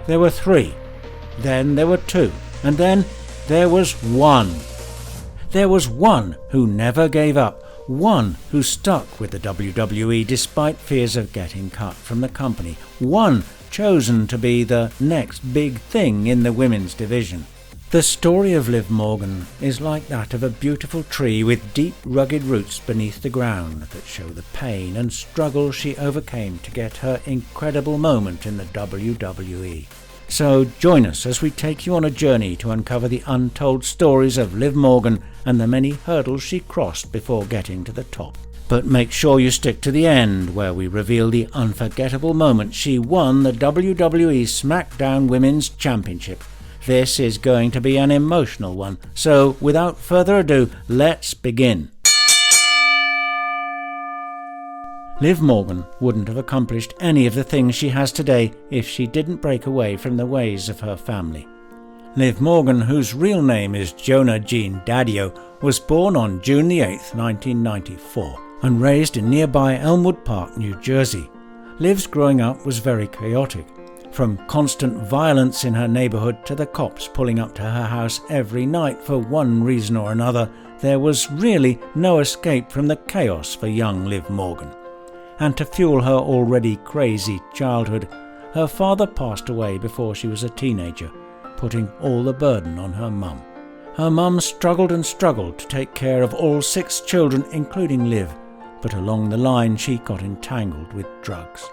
there were 3, then there were 2, and then there was 1. There was one who never gave up, one who stuck with the WWE despite fears of getting cut from the company, one chosen to be the next big thing in the women's division. The story of Liv Morgan is like that of a beautiful tree with deep rugged roots beneath the ground that show the pain and struggle she overcame to get her incredible moment in the WWE. So join us as we take you on a journey to uncover the untold stories of Liv Morgan and the many hurdles she crossed before getting to the top. But make sure you stick to the end, where we reveal the unforgettable moment she won the WWE Smackdown Women's Championship. This is going to be an emotional one, so without further ado, let's begin. Liv Morgan wouldn't have accomplished any of the things she has today if she didn't break away from the ways of her family. Liv Morgan, whose real name is Gionna Daddio, was born on June 8, 1994, and raised in nearby Elmwood Park, New Jersey. Liv's growing up was very chaotic. From constant violence in her neighborhood to the cops pulling up to her house every night for one reason or another, there was really no escape from the chaos for young Liv Morgan. And to fuel her already crazy childhood, her father passed away before she was a teenager, putting all the burden on her mum. Her mum struggled and struggled to take care of all 6 children, including Liv, but along the line she got entangled with drugs.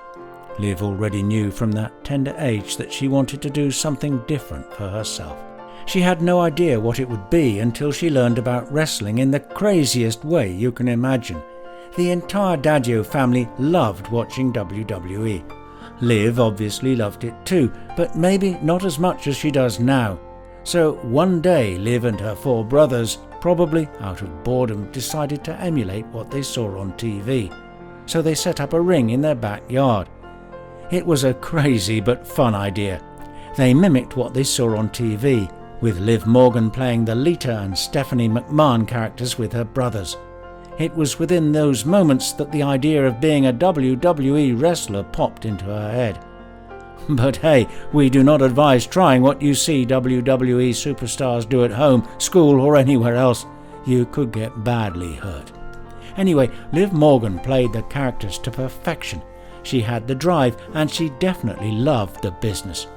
Liv already knew from that tender age that she wanted to do something different for herself. She had no idea what it would be until she learned about wrestling in the craziest way you can imagine. The entire Daddio family loved watching WWE. Liv obviously loved it too, but maybe not as much as she does now. So one day Liv and her 4 brothers, probably out of boredom, decided to emulate what they saw on TV. So they set up a ring in their backyard. It was a crazy but fun idea. They mimicked what they saw on TV, with Liv Morgan playing the Lita and Stephanie McMahon characters with her brothers. It was within those moments that the idea of being a WWE wrestler popped into her head. But hey, we do not advise trying what you see WWE superstars do at home, school or anywhere else. You could get badly hurt. Anyway, Liv Morgan played the characters to perfection. She had the drive and she definitely loved the business.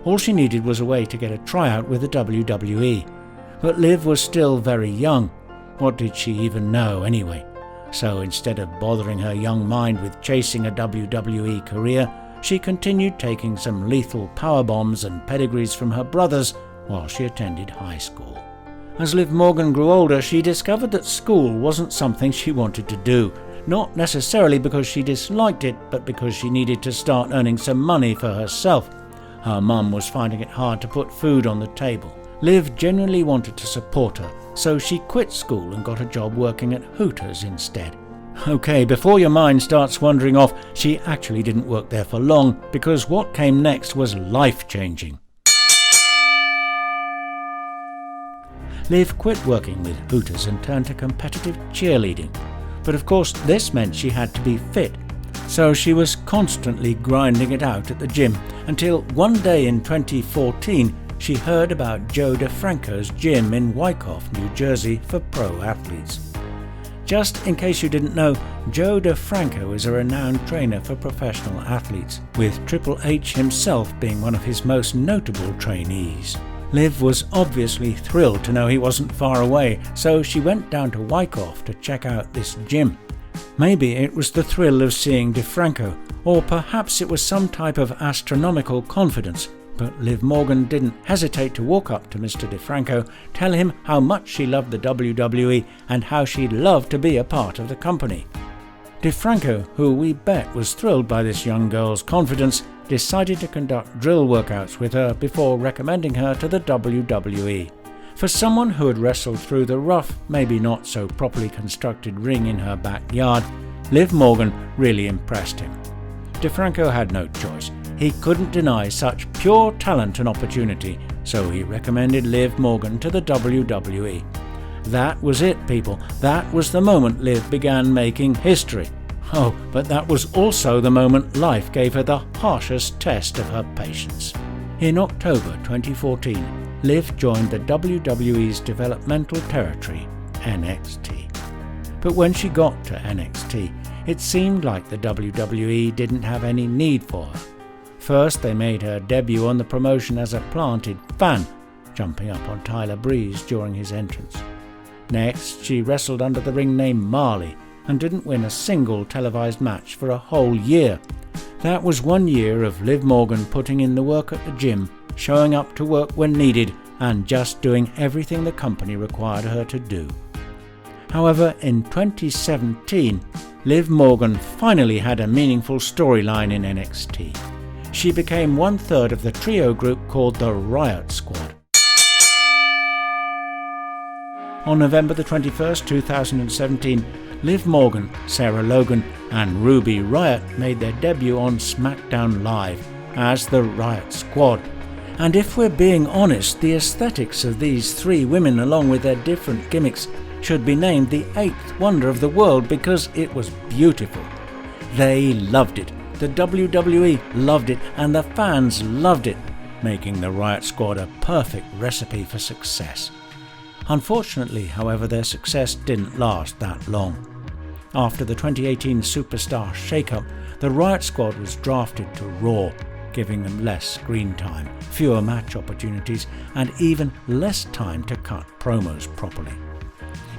All she needed was a way to get a tryout with the WWE. But Liv was still very young. What did she even know anyway? So instead of bothering her young mind with chasing a WWE career, she continued taking some lethal power bombs and pedigrees from her brothers while she attended high school. As Liv Morgan grew older, she discovered that school wasn't something she wanted to do. Not necessarily because she disliked it, but because she needed to start earning some money for herself. Her mum was finding it hard to put food on the table. Liv genuinely wanted to support her, so she quit school and got a job working at Hooters instead. Okay, before your mind starts wandering off, she actually didn't work there for long, because what came next was life-changing. Liv quit working with Hooters and turned to competitive cheerleading. But of course this meant she had to be fit, so she was constantly grinding it out at the gym until one day in 2014 she heard about Joe DeFranco's gym in Wyckoff, New Jersey for pro athletes. Just in case you didn't know, Joe DeFranco is a renowned trainer for professional athletes, with Triple H himself being one of his most notable trainees. Liv was obviously thrilled to know he wasn't far away, so she went down to Wyckoff to check out this gym. Maybe it was the thrill of seeing DeFranco, or perhaps it was some type of astronomical confidence, but Liv Morgan didn't hesitate to walk up to Mr. DeFranco, tell him how much she loved the WWE and how she'd love to be a part of the company. DeFranco, who we bet was thrilled by this young girl's confidence, decided to conduct drill workouts with her before recommending her to the WWE. For someone who had wrestled through the rough, maybe not so properly constructed ring in her backyard, Liv Morgan really impressed him. DeFranco had no choice. He couldn't deny such pure talent and opportunity, so he recommended Liv Morgan to the WWE. That was it, people. That was the moment Liv began making history. Oh, but that was also the moment life gave her the harshest test of her patience. In October 2014, Liv joined the WWE's developmental territory, NXT. But when she got to NXT, it seemed like the WWE didn't have any need for her. First, they made her debut on the promotion as a planted fan, jumping up on Tyler Breeze during his entrance. Next, she wrestled under the ring name Marley and didn't win a single televised match for a whole year. That was 1 year of Liv Morgan putting in the work at the gym, showing up to work when needed, and just doing everything the company required her to do. However, in 2017, Liv Morgan finally had a meaningful storyline in NXT. She became 1/3 of the trio group called the Riott Squad. On November the 21st, 2017, Liv Morgan, Sarah Logan and Ruby Riott made their debut on Smackdown Live as the Riott Squad. And if we're being honest, the aesthetics of these three women, along with their different gimmicks, should be named the 8th wonder of the world because it was beautiful. They loved it, the WWE loved it, and the fans loved it, making the Riott Squad a perfect recipe for success. Unfortunately, however, their success didn't last that long. After the 2018 Superstar shake-up, the Riott Squad was drafted to Raw, giving them less screen time, fewer match opportunities, and even less time to cut promos properly.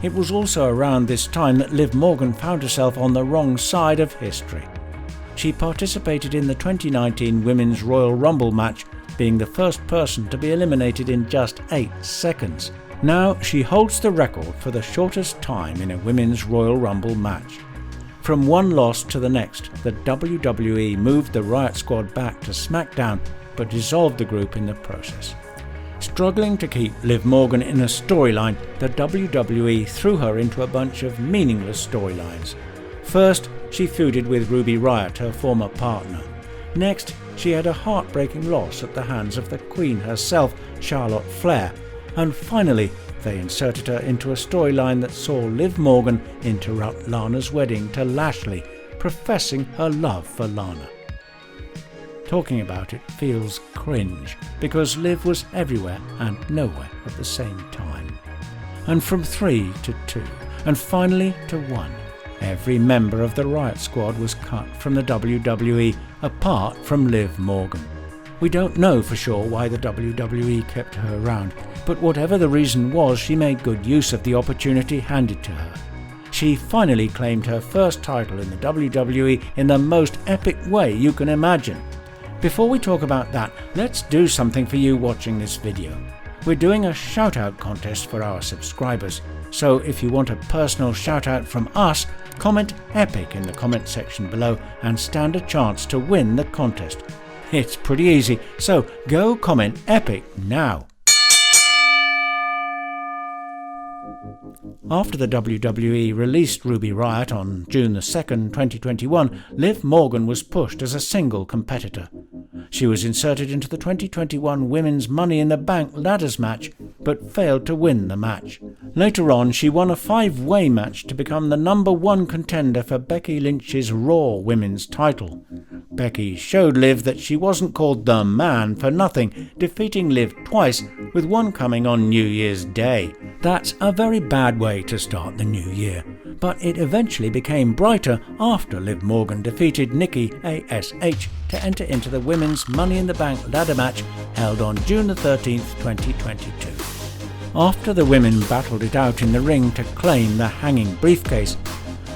It was also around this time that Liv Morgan found herself on the wrong side of history. She participated in the 2019 Women's Royal Rumble match, being the first person to be eliminated in just 8 seconds. Now she holds the record for the shortest time in a Women's Royal Rumble match. From one loss to the next, the WWE moved the Riott Squad back to SmackDown, but dissolved the group in the process. Struggling to keep Liv Morgan in a storyline, the WWE threw her into a bunch of meaningless storylines. First, she feuded with Ruby Riott, her former partner. Next, she had a heartbreaking loss at the hands of the Queen herself, Charlotte Flair. And finally, they inserted her into a storyline that saw Liv Morgan interrupt Lana's wedding to Lashley, professing her love for Lana. Talking about it feels cringe, because Liv was everywhere and nowhere at the same time. And from 3 to 2, and finally to 1, every member of the Riott Squad was cut from the WWE, apart from Liv Morgan. We don't know for sure why the WWE kept her around, but whatever the reason was, she made good use of the opportunity handed to her. She finally claimed her first title in the WWE in the most epic way you can imagine. Before we talk about that, let's do something for you watching this video. We're doing a shout-out contest for our subscribers, so if you want a personal shout-out from us, comment EPIC in the comment section below and stand a chance to win the contest. It's pretty easy, so go comment EPIC now. After the WWE released Ruby Riott on June 2nd, 2021, Liv Morgan was pushed as a single competitor. She was inserted into the 2021 Women's Money in the Bank Ladders match, but failed to win the match. Later on, she won a 5-way match to become the #1 contender for Becky Lynch's Raw Women's title. Becky showed Liv that she wasn't called the Man for nothing, defeating Liv twice, with one coming on New Year's Day. That's a very bad way to start the new year, but it eventually became brighter after Liv Morgan defeated Nikki ASH to enter into the Women's Money in the Bank ladder match held on June 13th, 2022. After the women battled it out in the ring to claim the hanging briefcase,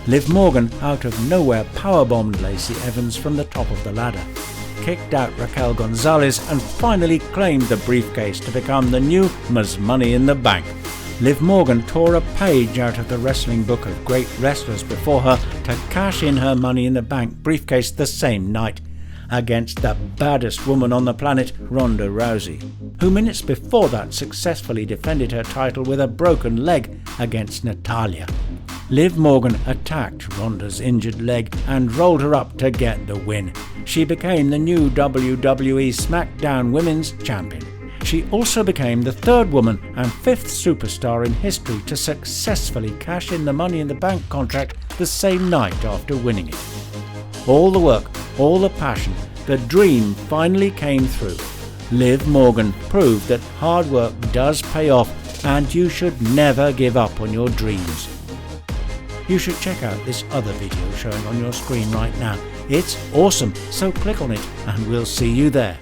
Liv Morgan out of nowhere powerbombed Lacey Evans from the top of the ladder, kicked out Raquel Gonzalez and finally claimed the briefcase to become the new Ms. Money in the Bank. Liv Morgan tore a page out of the wrestling book of great wrestlers before her to cash in her Money in the Bank briefcase the same night against the baddest woman on the planet, Ronda Rousey, who minutes before that successfully defended her title with a broken leg against Natalya. Liv Morgan attacked Ronda's injured leg and rolled her up to get the win. She became the new WWE SmackDown Women's Champion. She also became the third woman and fifth superstar in history to successfully cash in the Money in the Bank contract the same night after winning it. All the work, all the passion, the dream finally came through. Liv Morgan proved that hard work does pay off and you should never give up on your dreams. You should check out this other video showing on your screen right now. It's awesome, so click on it and we'll see you there.